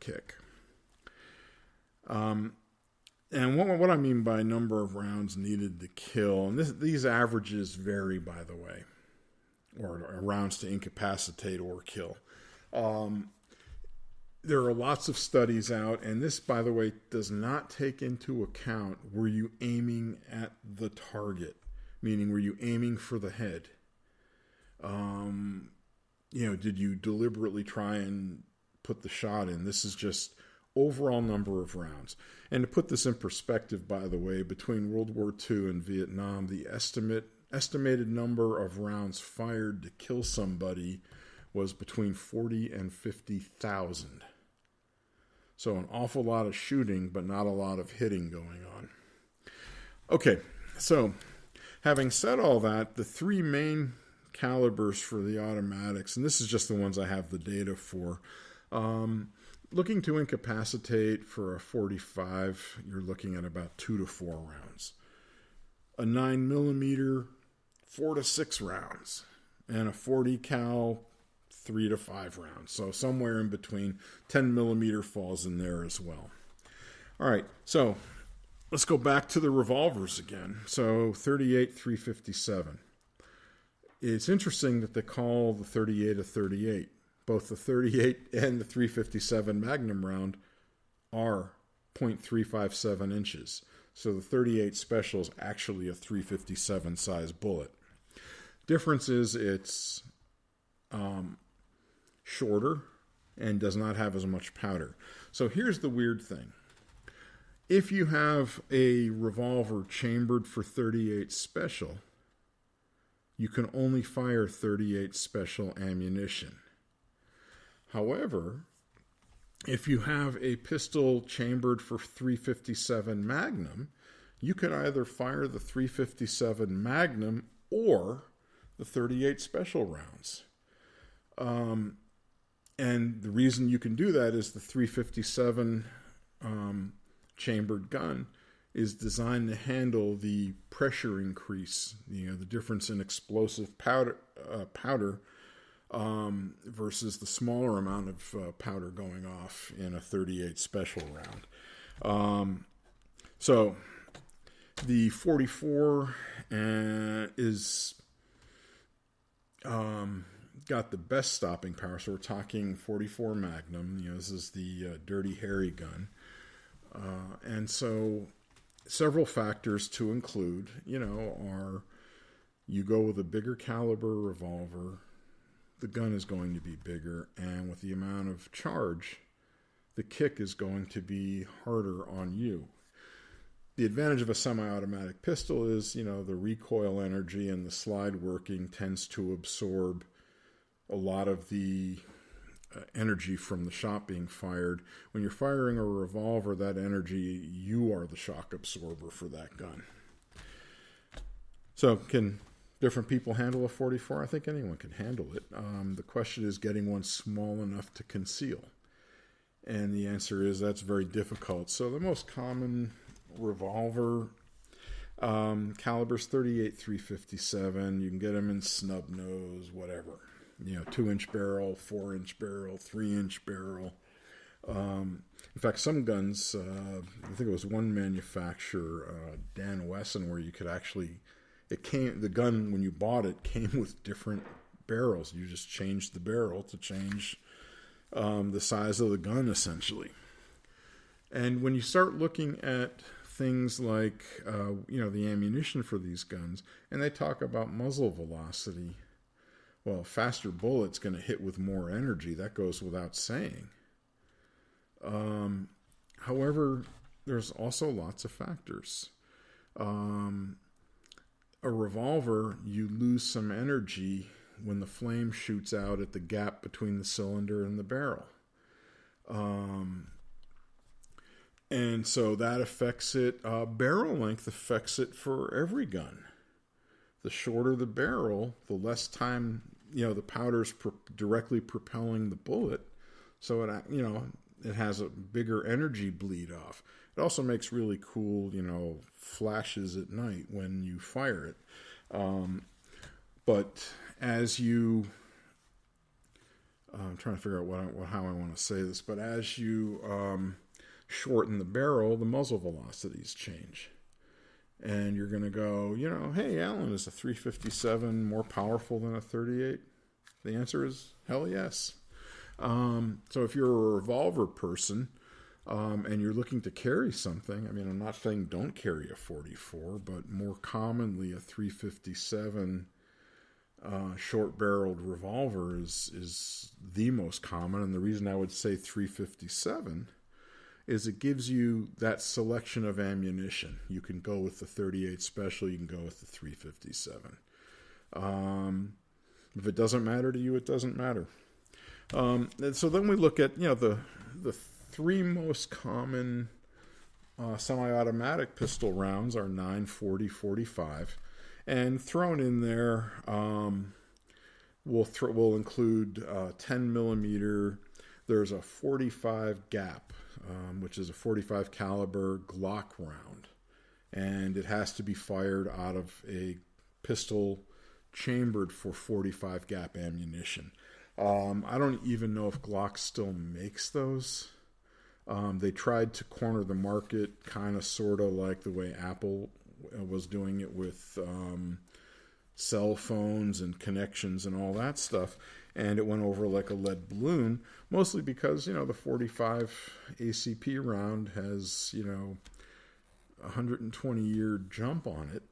kick. And what I mean by number of rounds needed to kill, and these averages vary, by the way, or rounds to incapacitate or kill. There are lots of studies out, and this, by the way, does not take into account were you aiming at the target, meaning were you aiming for the head? Did you deliberately try and put the shot in? This is just overall number of rounds. And to put this in perspective, by the way, between World War II and Vietnam, the estimated number of rounds fired to kill somebody was between 40 and 50,000. So an awful lot of shooting, but not a lot of hitting going on. Okay, so having said all that, the three main calibers for the automatics, and this is just the ones I have the data for, looking to incapacitate for a 45, you're looking at about 2 to 4 rounds. A 9mm, 4 to 6 rounds. And a 40 cal, 3 to 5 rounds. So somewhere in between. 10mm falls in there as well. All right, so let's go back to the revolvers again. So 38, 357. It's interesting that they call the 38 a 38. Both the 38 and the 357 Magnum round are 0.357 inches. So the 38 Special is actually a 357 size bullet. Difference is it's shorter and does not have as much powder. So here's the weird thing. If you have a revolver chambered for 38 Special, you can only fire 38 Special ammunition. However, if you have a pistol chambered for 357 Magnum, you can either fire the 357 Magnum or the 38 Special rounds. And the reason you can do that is the 357 chambered gun is designed to handle the pressure increase, the difference in explosive powder versus the smaller amount of powder going off in a 38 Special round. So the 44 is got the best stopping power. So we're talking 44 Magnum. This is the Dirty Harry gun. And so several factors to include, are you go with a bigger caliber revolver, the gun is going to be bigger, and with the amount of charge, the kick is going to be harder on you. The advantage of a semi-automatic pistol is, the recoil energy and the slide working tends to absorb a lot of the energy from the shot being fired. When you're firing a revolver, that energy, you are the shock absorber for that gun. So can different people handle a 44? I think anyone can handle it. The question is getting one small enough to conceal. And the answer is that's very difficult. So the most common revolver calibers 38, 357. You can get them in snub nose, whatever. 2-inch barrel, 4-inch barrel, 3-inch barrel. In fact, some guns, I think it was one manufacturer, Dan Wesson, where you could actually, the gun when you bought it came with different barrels. You just changed the barrel to change the size of the gun, essentially. And when you start looking at things like, the ammunition for these guns, and they talk about muzzle velocity. Well, a faster bullet's going to hit with more energy. That goes without saying. However, there's also lots of factors. A revolver, you lose some energy when the flame shoots out at the gap between the cylinder and the barrel. And so that affects it. Barrel length affects it for every gun. The shorter the barrel, the less time, the powder's directly propelling the bullet. So it has a bigger energy bleed off. It also makes really cool, flashes at night when you fire it. But as you I'm trying to figure out how I want to say this, but as you shorten the barrel, the muzzle velocities change. And you're going to go, hey, Alan, is a 357 more powerful than a 38? The answer is hell yes. So if you're a revolver person and you're looking to carry something, I mean, I'm not saying don't carry a 44, but more commonly a 357 short-barreled revolver is the most common. And the reason I would say 357 is it gives you that selection of ammunition. You can go with the 38 special, you can go with the 357. If it doesn't matter to you, it doesn't matter. And so then we look at, the three most common semi-automatic pistol rounds are 9, 40, 45. And thrown in there, we'll include 10 millimeter. There's a 45 gap, which is a 45 caliber Glock round, and it has to be fired out of a pistol chambered for 45 gap ammunition. I don't even know if Glock still makes those. They tried to corner the market, kind of, sort of like the way Apple was doing it with cell phones and connections and all that stuff, and it went over like a lead balloon, mostly because, the 45 ACP round has, 120-year jump on it,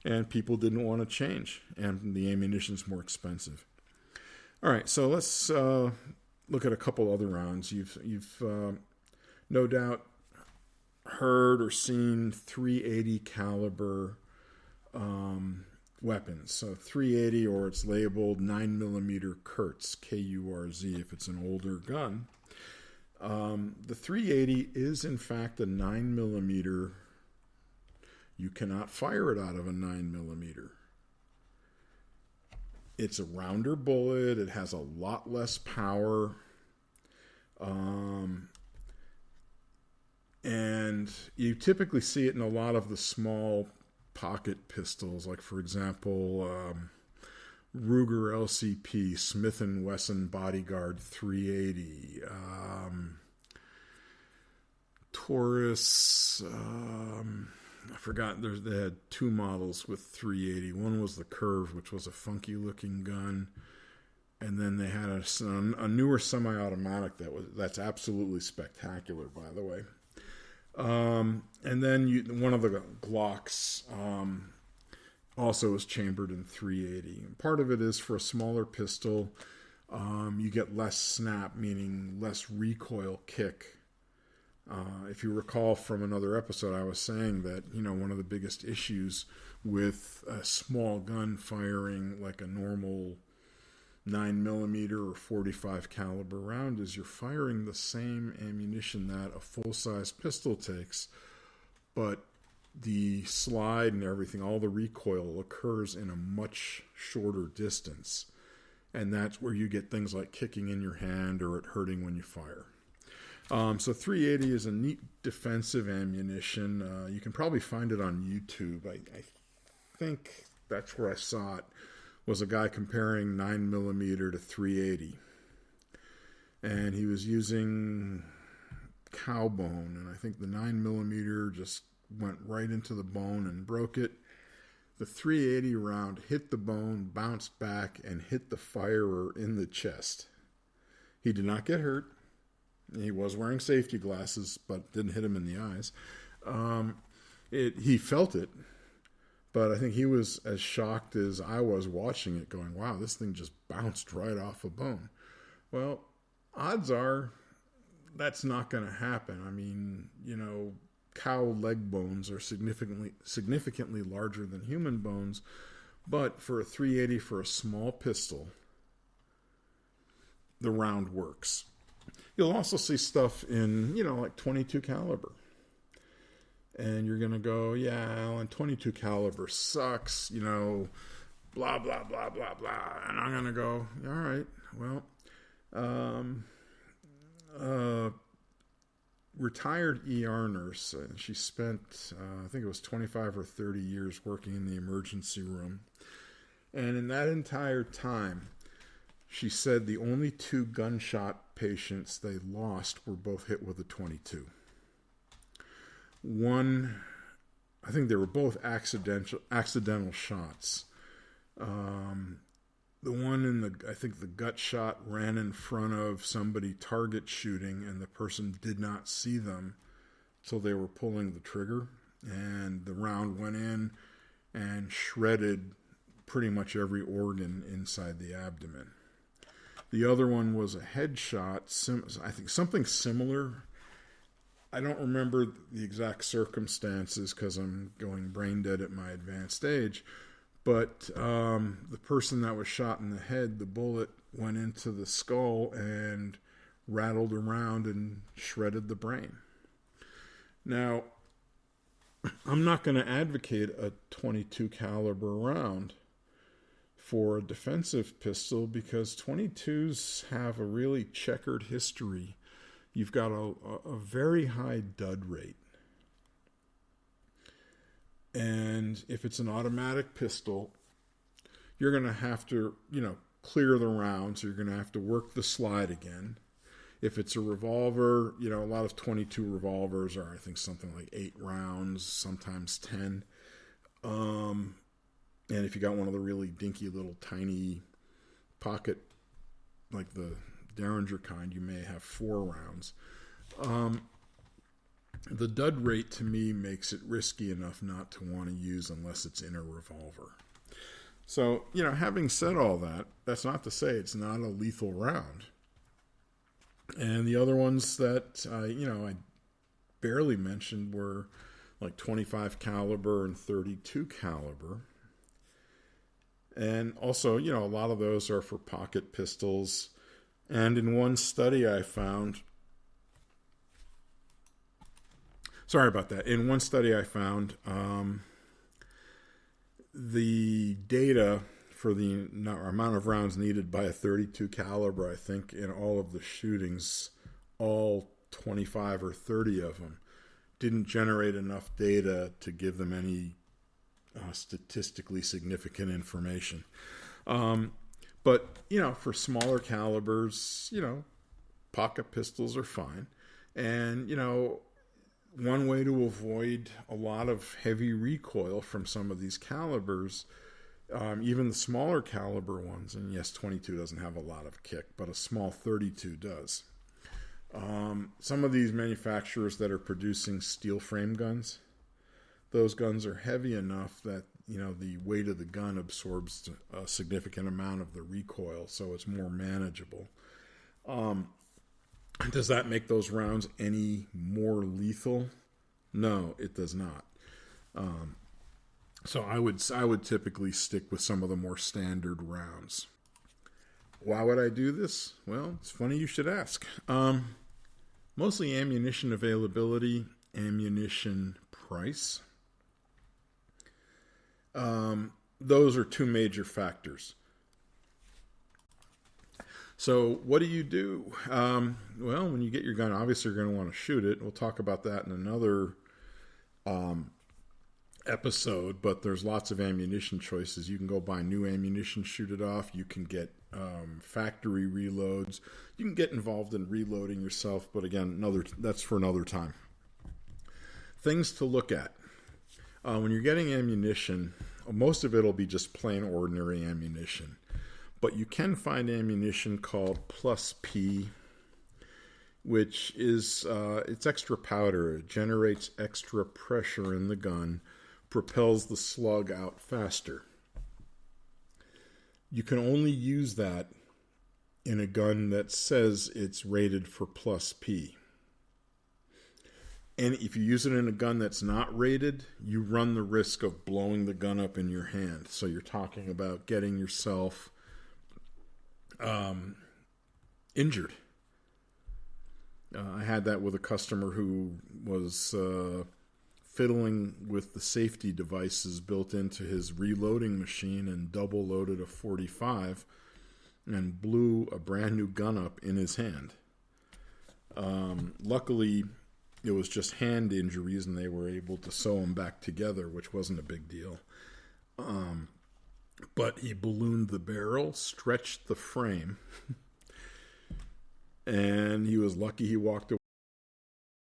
and people didn't want to change, and the ammunition's more expensive. All right, so let's look at a couple other rounds. You've no doubt heard or seen 380 caliber weapons. So 380, or it's labeled 9mm Kurz, K-U-R-Z, if it's an older gun. The 380 is in fact a 9mm. You cannot fire it out of a 9mm. It's a rounder bullet. It has a lot less power. And you typically see it in a lot of the small pocket pistols, like, for example, Ruger LCP, Smith & Wesson Bodyguard 380, Taurus, I forgot, they had two models with 380. One was the Curve, which was a funky-looking gun, and then they had a newer semi-automatic that's absolutely spectacular, by the way. And then one of the Glocks also is chambered in 380. And part of it is for a smaller pistol, you get less snap, meaning less recoil kick. If you recall from another episode, I was saying that, one of the biggest issues with a small gun firing like a normal 9mm or 45 caliber round is you're firing the same ammunition that a full-size pistol takes, but the slide and everything, all the recoil occurs in a much shorter distance, and that's where you get things like kicking in your hand or it hurting when you fire. So 380 is a neat defensive ammunition. You can probably find it on YouTube. I think that's where I saw it, was a guy comparing 9mm to 380. And he was using cow bone, and I think the 9mm just went right into the bone and broke it. The 380 round hit the bone, bounced back, and hit the firer in the chest. He did not get hurt. He was wearing safety glasses, but didn't hit him in the eyes. He felt it, but I think he was as shocked as I was watching it, going, wow, this thing just bounced right off a bone. Well, odds are that's not going to happen. I mean, cow leg bones are significantly larger than human bones, but for a 380 for a small pistol, the round works. You'll also see stuff in, like 22 caliber. And you're going to go, yeah, Alan, 22 caliber sucks, blah, blah, blah, blah, blah. And I'm going to go, all right, well, retired ER nurse, she spent, I think it was 25 or 30 years working in the emergency room. And in that entire time, she said the only 2 gunshot patients they lost were both hit with a .22. One, I think they were both accidental shots. The one I think the gut shot ran in front of somebody target shooting, and the person did not see them till they were pulling the trigger, and the round went in and shredded pretty much every organ inside the abdomen. The other one was a headshot, I think something similar. I don't remember the exact circumstances because I'm going brain dead at my advanced age. But the person that was shot in the head, the bullet went into the skull and rattled around and shredded the brain. Now, I'm not going to advocate a .22 caliber round for a defensive pistol because .22s have a really checkered history. You've got a very high dud rate. And if it's an automatic pistol, you're going to have to, clear the rounds. So you're going to have to work the slide again. If it's a revolver, a lot of .22 revolvers are, I think, something like 8 rounds, sometimes 10. And if you got one of the really dinky little tiny pocket, like the Derringer kind, you may have 4 rounds. The dud rate to me makes it risky enough not to want to use unless it's in a revolver. So, having said all that, that's not to say it's not a lethal round. And the other ones that I barely mentioned were like 25 caliber and 32 caliber. And also, a lot of those are for pocket pistols. And in one study I found, the data for the amount of rounds needed by a 32 caliber, I think in all of the shootings, all 25 or 30 of them, didn't generate enough data to give them any statistically significant information. But, for smaller calibers, pocket pistols are fine. And, one way to avoid a lot of heavy recoil from some of these calibers, even the smaller caliber ones, and yes, .22 doesn't have a lot of kick, but a small .32 does. Some of these manufacturers that are producing steel frame guns, those guns are heavy enough that, the weight of the gun absorbs a significant amount of the recoil, so it's more manageable. Does that make those rounds any more lethal? No, it does not. So I would typically stick with some of the more standard rounds. Why would I do this? Well, it's funny you should ask. Mostly ammunition availability, ammunition price. Those are 2 major factors. So what do you do? Well, when you get your gun, obviously you're going to want to shoot it. We'll talk about that in another episode, but there's lots of ammunition choices. You can go buy new ammunition, shoot it off. You can get factory reloads. You can get involved in reloading yourself, but again, that's for another time. Things to look at. When you're getting ammunition, most of it will be just plain ordinary ammunition. But you can find ammunition called Plus P, which is it's extra powder. It generates extra pressure in the gun, propels the slug out faster. You can only use that in a gun that says it's rated for Plus P. And if you use it in a gun that's not rated, you run the risk of blowing the gun up in your hand. So you're talking about getting yourself injured. I had that with a customer who was fiddling with the safety devices built into his reloading machine and double loaded a 45 and blew a brand new gun up in his hand. Luckily, it was just hand injuries and they were able to sew them back together, which wasn't a big deal. but he ballooned the barrel, stretched the frame, and he was lucky he walked away